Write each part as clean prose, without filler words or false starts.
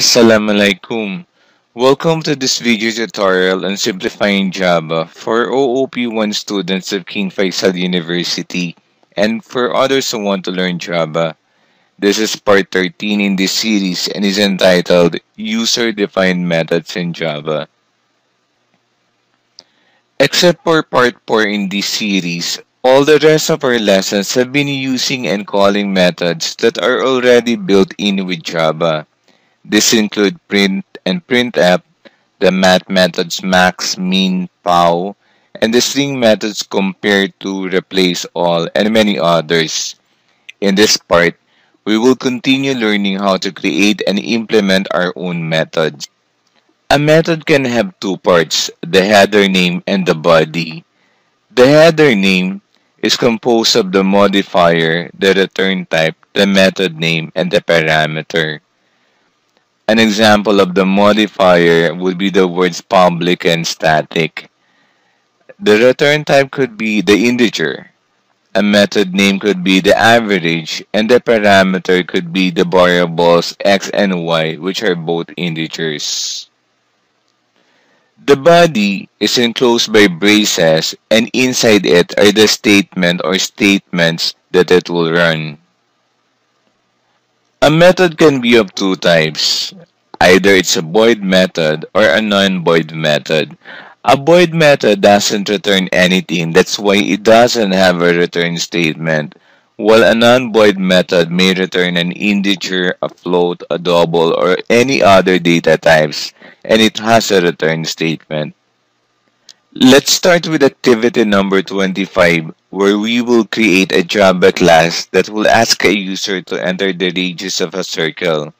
Assalamualaikum. Welcome to this video tutorial on simplifying Java for OOP1 students of King Faisal University and for others who want to learn Java. This is part 13 in this series and is entitled User-Defined Methods in Java. Except for part 4 in this series, all the rest of our lessons have been using and calling methods that are already built in with Java. This include print and printf, the math methods max, min, pow, and the string methods compare to, replace all, and many others. In this part, we will continue learning how to create and implement our own methods. A method can have two parts, the header name and the body. The header name is composed of the modifier, the return type, the method name, and the parameter. An example of the modifier would be the words public and static. The return type could be the integer. A method name could be the average, and the parameter could be the variables x and y, which are both integers. The body is enclosed by braces, and inside it are the statement or statements that it will run. A method can be of two types. Either it's a void method or a non-void method. A void method doesn't return anything, that's why it doesn't have a return statement, while a non-void method may return an integer, a float, a double, or any other data types, and it has a return statement. Let's start with activity number 25, where we will create a Java class that will ask a user to enter the radius of a circle.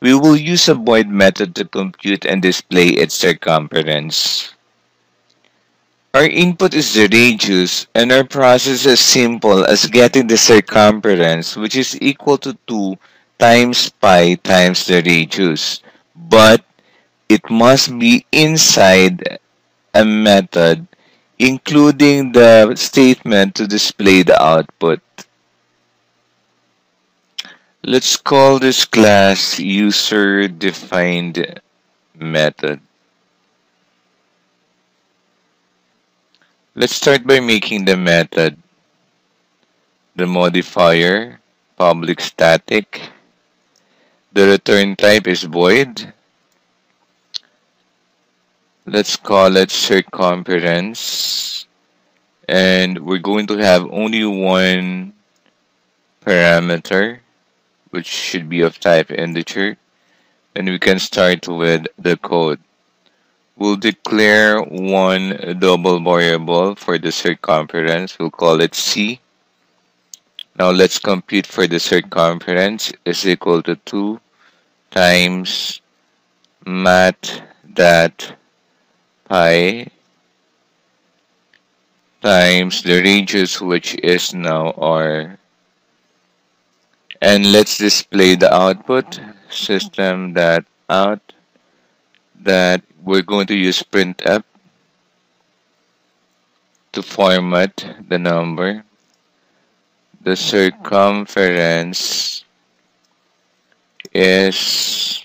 We will use a void method to compute and display its circumference. Our input is the radius, and our process is simple as getting the circumference, which is equal to 2 times pi times the radius. But it must be inside a method, including the statement to display the output. Let's call this class user-defined method. Let's start by making the method. The modifier, public static. The return type is void. Let's call it circumference. And we're going to have only one parameter, which should be of type integer. And we can start with the code. We'll declare one double variable for the circumference. We'll call it C. Now let's compute for the circumference is equal to 2 times math.pi times the radius, which is now r. And let's display the output, system.out, that we're going to use printf to format the number. The circumference is